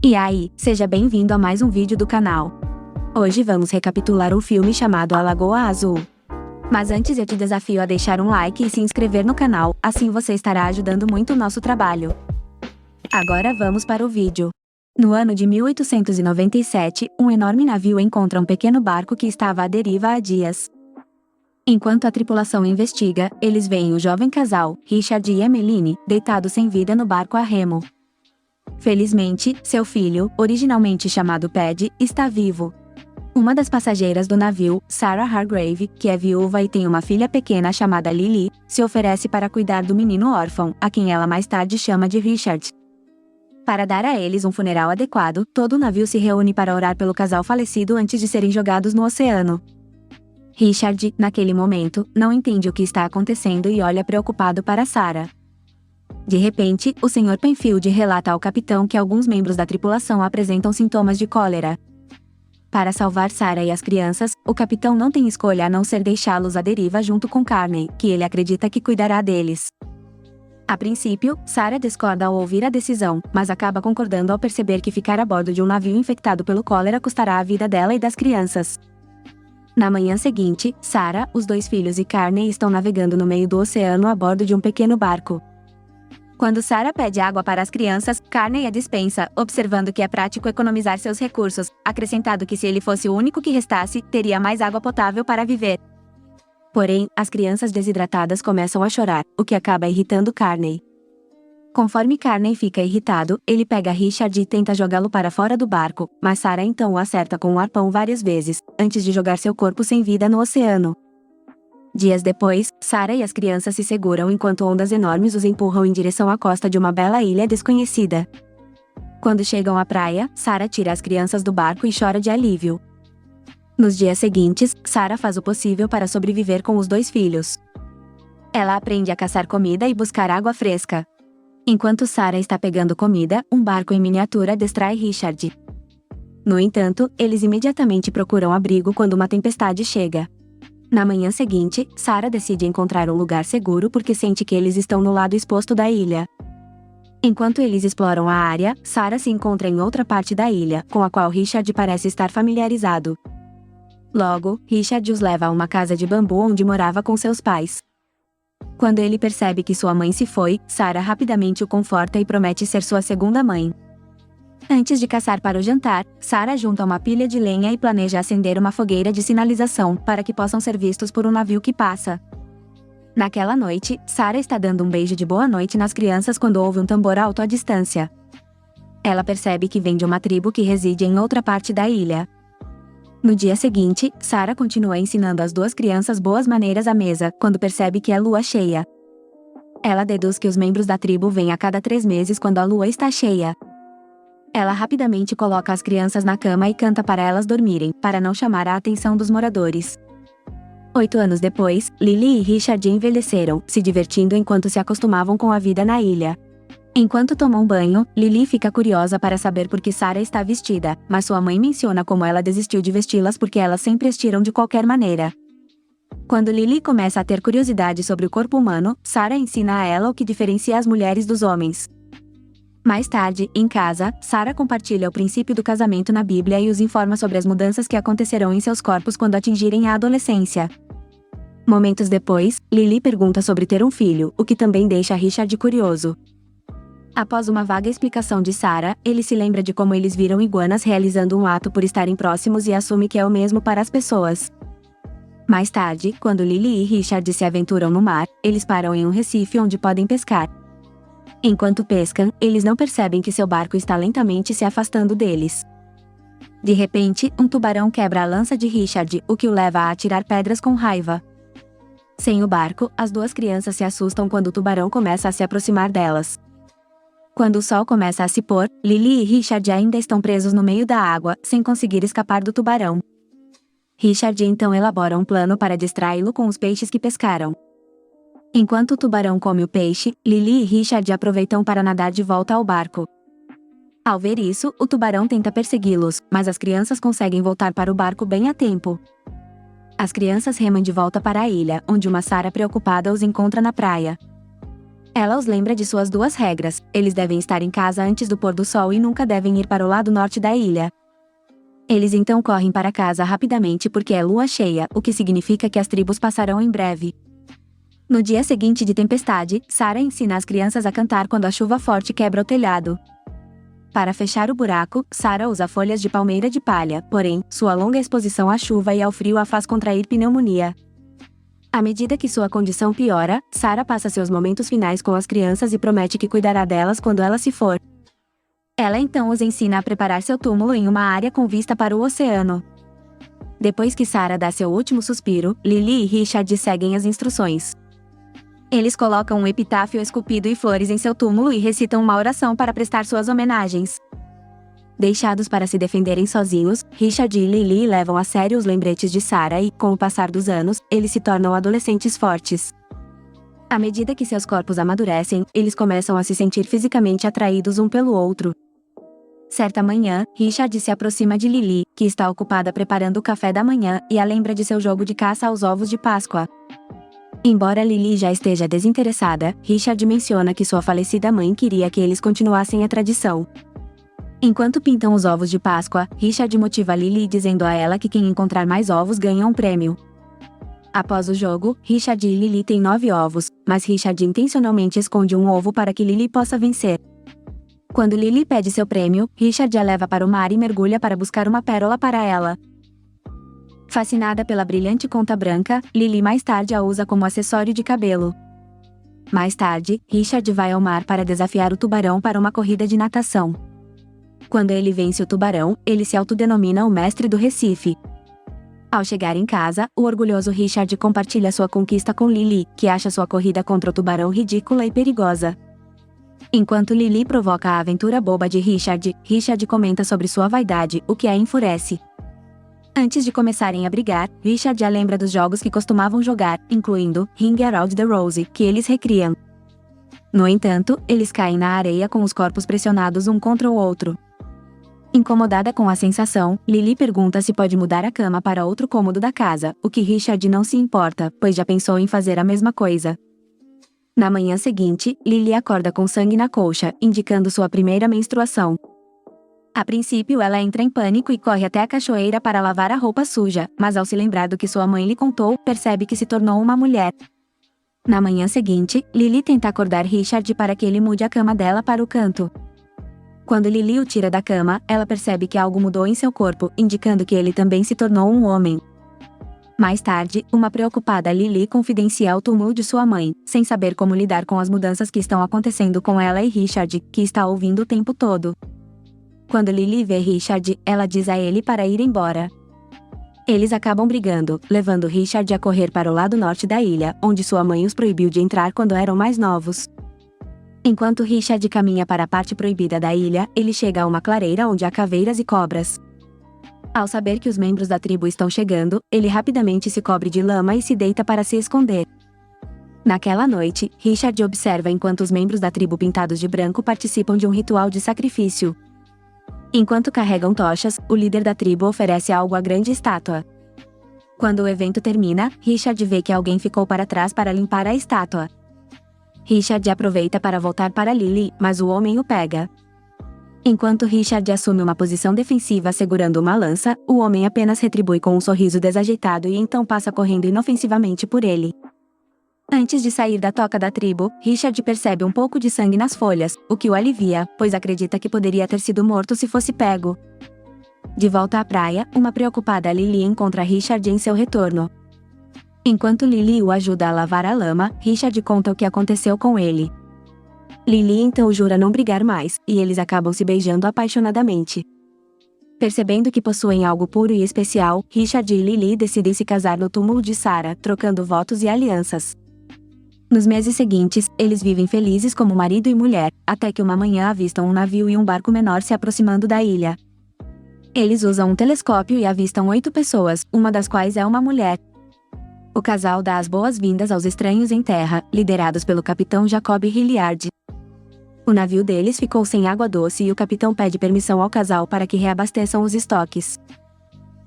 E aí, seja bem-vindo a mais um vídeo do canal. Hoje vamos recapitular um filme chamado A Lagoa Azul. Mas antes eu te desafio a deixar um like e se inscrever no canal, assim você estará ajudando muito o nosso trabalho. Agora vamos para o vídeo. No ano de 1897, um enorme navio encontra um pequeno barco que estava à deriva há dias. Enquanto a tripulação investiga, eles veem o jovem casal, Richard e Emmeline, deitados sem vida no barco a remo. Felizmente, seu filho, originalmente chamado Paddy, está vivo. Uma das passageiras do navio, Sarah Hargrave, que é viúva e tem uma filha pequena chamada Lily, se oferece para cuidar do menino órfão, a quem ela mais tarde chama de Richard. Para dar a eles um funeral adequado, todo o navio se reúne para orar pelo casal falecido antes de serem jogados no oceano. Richard, naquele momento, não entende o que está acontecendo e olha preocupado para Sarah. De repente, o Sr. Penfield relata ao capitão que alguns membros da tripulação apresentam sintomas de cólera. Para salvar Sarah e as crianças, o capitão não tem escolha a não ser deixá-los à deriva junto com Carney, que ele acredita que cuidará deles. A princípio, Sarah discorda ao ouvir a decisão, mas acaba concordando ao perceber que ficar a bordo de um navio infectado pelo cólera custará a vida dela e das crianças. Na manhã seguinte, Sarah, os dois filhos e Carney estão navegando no meio do oceano a bordo de um pequeno barco. Quando Sarah pede água para as crianças, Carney a dispensa, observando que é prático economizar seus recursos, acrescentando que se ele fosse o único que restasse, teria mais água potável para viver. Porém, as crianças desidratadas começam a chorar, o que acaba irritando Carney. Conforme Carney fica irritado, ele pega Richard e tenta jogá-lo para fora do barco, mas Sarah então o acerta com um arpão várias vezes, antes de jogar seu corpo sem vida no oceano. Dias depois, Sarah e as crianças se seguram enquanto ondas enormes os empurram em direção à costa de uma bela ilha desconhecida. Quando chegam à praia, Sarah tira as crianças do barco e chora de alívio. Nos dias seguintes, Sarah faz o possível para sobreviver com os dois filhos. Ela aprende a caçar comida e buscar água fresca. Enquanto Sarah está pegando comida, um barco em miniatura distrai Richard. No entanto, eles imediatamente procuram abrigo quando uma tempestade chega. Na manhã seguinte, Sarah decide encontrar um lugar seguro porque sente que eles estão no lado exposto da ilha. Enquanto eles exploram a área, Sarah se encontra em outra parte da ilha, com a qual Richard parece estar familiarizado. Logo, Richard os leva a uma casa de bambu onde morava com seus pais. Quando ele percebe que sua mãe se foi, Sarah rapidamente o conforta e promete ser sua segunda mãe. Antes de caçar para o jantar, Sarah junta uma pilha de lenha e planeja acender uma fogueira de sinalização para que possam ser vistos por um navio que passa. Naquela noite, Sarah está dando um beijo de boa noite nas crianças quando ouve um tambor alto à distância. Ela percebe que vem de uma tribo que reside em outra parte da ilha. No dia seguinte, Sarah continua ensinando as duas crianças boas maneiras à mesa, quando percebe que é lua cheia. Ela deduz que os membros da tribo vêm a cada 3 meses quando a lua está cheia. Ela rapidamente coloca as crianças na cama e canta para elas dormirem, para não chamar a atenção dos moradores. 8 anos depois, Lily e Richard envelheceram, se divertindo enquanto se acostumavam com a vida na ilha. Enquanto tomam banho, Lily fica curiosa para saber por que Sarah está vestida, mas sua mãe menciona como ela desistiu de vesti-las porque elas sempre as tiram de qualquer maneira. Quando Lily começa a ter curiosidade sobre o corpo humano, Sarah ensina a ela o que diferencia as mulheres dos homens. Mais tarde, em casa, Sarah compartilha o princípio do casamento na Bíblia e os informa sobre as mudanças que acontecerão em seus corpos quando atingirem a adolescência. Momentos depois, Lily pergunta sobre ter um filho, o que também deixa Richard curioso. Após uma vaga explicação de Sarah, ele se lembra de como eles viram iguanas realizando um ato por estarem próximos e assume que é o mesmo para as pessoas. Mais tarde, quando Lily e Richard se aventuram no mar, eles param em um recife onde podem pescar. Enquanto pescam, eles não percebem que seu barco está lentamente se afastando deles. De repente, um tubarão quebra a lança de Richard, o que o leva a atirar pedras com raiva. Sem o barco, as duas crianças se assustam quando o tubarão começa a se aproximar delas. Quando o sol começa a se pôr, Lily e Richard ainda estão presos no meio da água, sem conseguir escapar do tubarão. Richard então elabora um plano para distraí-lo com os peixes que pescaram. Enquanto o tubarão come o peixe, Lily e Richard aproveitam para nadar de volta ao barco. Ao ver isso, o tubarão tenta persegui-los, mas as crianças conseguem voltar para o barco bem a tempo. As crianças remam de volta para a ilha, onde uma Sarah preocupada os encontra na praia. Ela os lembra de suas 2 regras: eles devem estar em casa antes do pôr do sol e nunca devem ir para o lado norte da ilha. Eles então correm para casa rapidamente porque é lua cheia, o que significa que as tribos passarão em breve. No dia seguinte de tempestade, Sarah ensina as crianças a cantar quando a chuva forte quebra o telhado. Para fechar o buraco, Sarah usa folhas de palmeira de palha, porém, sua longa exposição à chuva e ao frio a faz contrair pneumonia. À medida que sua condição piora, Sarah passa seus momentos finais com as crianças e promete que cuidará delas quando ela se for. Ela então os ensina a preparar seu túmulo em uma área com vista para o oceano. Depois que Sarah dá seu último suspiro, Lily e Richard seguem as instruções. Eles colocam um epitáfio esculpido e flores em seu túmulo e recitam uma oração para prestar suas homenagens. Deixados para se defenderem sozinhos, Richard e Lily levam a sério os lembretes de Sarah e, com o passar dos anos, eles se tornam adolescentes fortes. À medida que seus corpos amadurecem, eles começam a se sentir fisicamente atraídos um pelo outro. Certa manhã, Richard se aproxima de Lily, que está ocupada preparando o café da manhã, e a lembra de seu jogo de caça aos ovos de Páscoa. Embora Lily já esteja desinteressada, Richard menciona que sua falecida mãe queria que eles continuassem a tradição. Enquanto pintam os ovos de Páscoa, Richard motiva Lily dizendo a ela que quem encontrar mais ovos ganha um prêmio. Após o jogo, Richard e Lily têm 9 ovos, mas Richard intencionalmente esconde um ovo para que Lily possa vencer. Quando Lily pede seu prêmio, Richard a leva para o mar e mergulha para buscar uma pérola para ela. Fascinada pela brilhante conta branca, Lily mais tarde a usa como acessório de cabelo. Mais tarde, Richard vai ao mar para desafiar o tubarão para uma corrida de natação. Quando ele vence o tubarão, ele se autodenomina o mestre do Recife. Ao chegar em casa, o orgulhoso Richard compartilha sua conquista com Lily, que acha sua corrida contra o tubarão ridícula e perigosa. Enquanto Lily provoca a aventura boba de Richard, Richard comenta sobre sua vaidade, o que a enfurece. Antes de começarem a brigar, Richard a lembra dos jogos que costumavam jogar, incluindo Ring Around the Rosie, que eles recriam. No entanto, eles caem na areia com os corpos pressionados um contra o outro. Incomodada com a sensação, Lily pergunta se pode mudar a cama para outro cômodo da casa, o que Richard não se importa, pois já pensou em fazer a mesma coisa. Na manhã seguinte, Lily acorda com sangue na colcha, indicando sua primeira menstruação. A princípio ela entra em pânico e corre até a cachoeira para lavar a roupa suja, mas ao se lembrar do que sua mãe lhe contou, percebe que se tornou uma mulher. Na manhã seguinte, Lily tenta acordar Richard para que ele mude a cama dela para o canto. Quando Lily o tira da cama, ela percebe que algo mudou em seu corpo, indicando que ele também se tornou um homem. Mais tarde, uma preocupada Lily confidencia o túmulo de sua mãe, sem saber como lidar com as mudanças que estão acontecendo com ela e Richard, que está ouvindo o tempo todo. Quando Lily vê Richard, ela diz a ele para ir embora. Eles acabam brigando, levando Richard a correr para o lado norte da ilha, onde sua mãe os proibiu de entrar quando eram mais novos. Enquanto Richard caminha para a parte proibida da ilha, ele chega a uma clareira onde há caveiras e cobras. Ao saber que os membros da tribo estão chegando, ele rapidamente se cobre de lama e se deita para se esconder. Naquela noite, Richard observa enquanto os membros da tribo pintados de branco participam de um ritual de sacrifício. Enquanto carregam tochas, o líder da tribo oferece algo à grande estátua. Quando o evento termina, Richard vê que alguém ficou para trás para limpar a estátua. Richard aproveita para voltar para Lily, mas o homem o pega. Enquanto Richard assume uma posição defensiva segurando uma lança, o homem apenas retribui com um sorriso desajeitado e então passa correndo inofensivamente por ele. Antes de sair da toca da tribo, Richard percebe um pouco de sangue nas folhas, o que o alivia, pois acredita que poderia ter sido morto se fosse pego. De volta à praia, uma preocupada Lily encontra Richard em seu retorno. Enquanto Lily o ajuda a lavar a lama, Richard conta o que aconteceu com ele. Lily então jura não brigar mais, e eles acabam se beijando apaixonadamente. Percebendo que possuem algo puro e especial, Richard e Lily decidem se casar no túmulo de Sarah, trocando votos e alianças. Nos meses seguintes, eles vivem felizes como marido e mulher, até que uma manhã avistam um navio e um barco menor se aproximando da ilha. Eles usam um telescópio e avistam 8 pessoas, uma das quais é uma mulher. O casal dá as boas-vindas aos estranhos em terra, liderados pelo capitão Jacob Hilliard. O navio deles ficou sem água doce e o capitão pede permissão ao casal para que reabasteçam os estoques.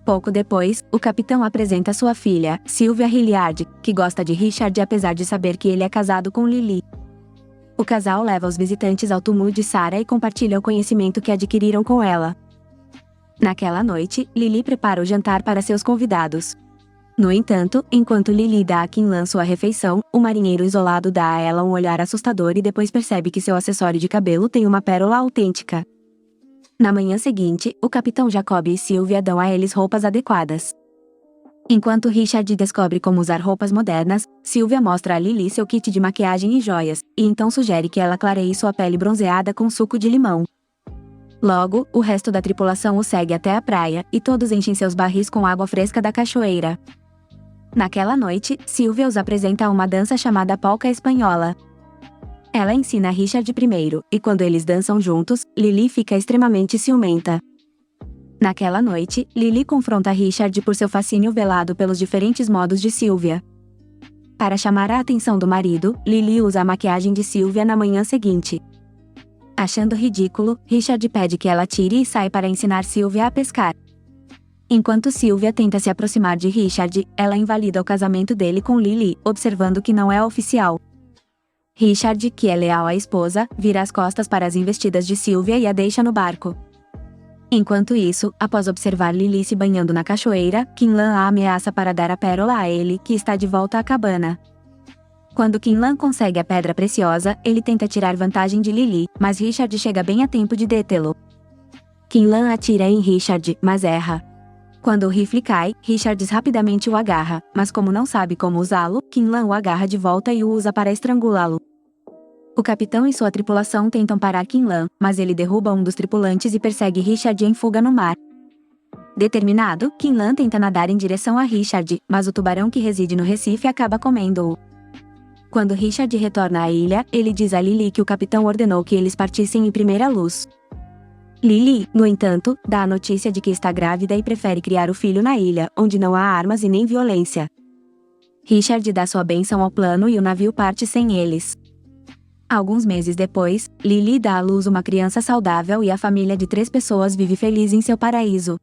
Pouco depois, o capitão apresenta sua filha, Sylvia Hilliard, que gosta de Richard apesar de saber que ele é casado com Lily. O casal leva os visitantes ao túmulo de Sarah e compartilha o conhecimento que adquiriram com ela. Naquela noite, Lily prepara o jantar para seus convidados. No entanto, enquanto Lily dá a Quinlan sua refeição, o marinheiro isolado dá a ela um olhar assustador e depois percebe que seu acessório de cabelo tem uma pérola autêntica. Na manhã seguinte, o capitão Jacob e Sylvia dão a eles roupas adequadas. Enquanto Richard descobre como usar roupas modernas, Sylvia mostra a Lily seu kit de maquiagem e joias, e então sugere que ela clareie sua pele bronzeada com suco de limão. Logo, o resto da tripulação o segue até a praia, e todos enchem seus barris com água fresca da cachoeira. Naquela noite, Sylvia os apresenta a uma dança chamada polca espanhola. Ela ensina Richard primeiro, e quando eles dançam juntos, Lily fica extremamente ciumenta. Naquela noite, Lily confronta Richard por seu fascínio velado pelos diferentes modos de Sylvia. Para chamar a atenção do marido, Lily usa a maquiagem de Sylvia na manhã seguinte. Achando ridículo, Richard pede que ela tire e sai para ensinar Sylvia a pescar. Enquanto Sylvia tenta se aproximar de Richard, ela invalida o casamento dele com Lily, observando que não é oficial. Richard, que é leal à esposa, vira as costas para as investidas de Sylvia e a deixa no barco. Enquanto isso, após observar Lily se banhando na cachoeira, Quinlan a ameaça para dar a pérola a ele, que está de volta à cabana. Quando Quinlan consegue a pedra preciosa, ele tenta tirar vantagem de Lily, mas Richard chega bem a tempo de detê-lo. Quinlan atira em Richard, mas erra. Quando o rifle cai, Richard rapidamente o agarra, mas como não sabe como usá-lo, Quinlan o agarra de volta e o usa para estrangulá-lo. O capitão e sua tripulação tentam parar Quinlan, mas ele derruba um dos tripulantes e persegue Richard em fuga no mar. Determinado, Quinlan tenta nadar em direção a Richard, mas o tubarão que reside no Recife acaba comendo-o. Quando Richard retorna à ilha, ele diz a Lily que o capitão ordenou que eles partissem em primeira luz. Lily, no entanto, dá a notícia de que está grávida e prefere criar o filho na ilha, onde não há armas e nem violência. Richard dá sua bênção ao plano e o navio parte sem eles. Alguns meses depois, Lily dá à luz uma criança saudável e a família de 3 pessoas vive feliz em seu paraíso.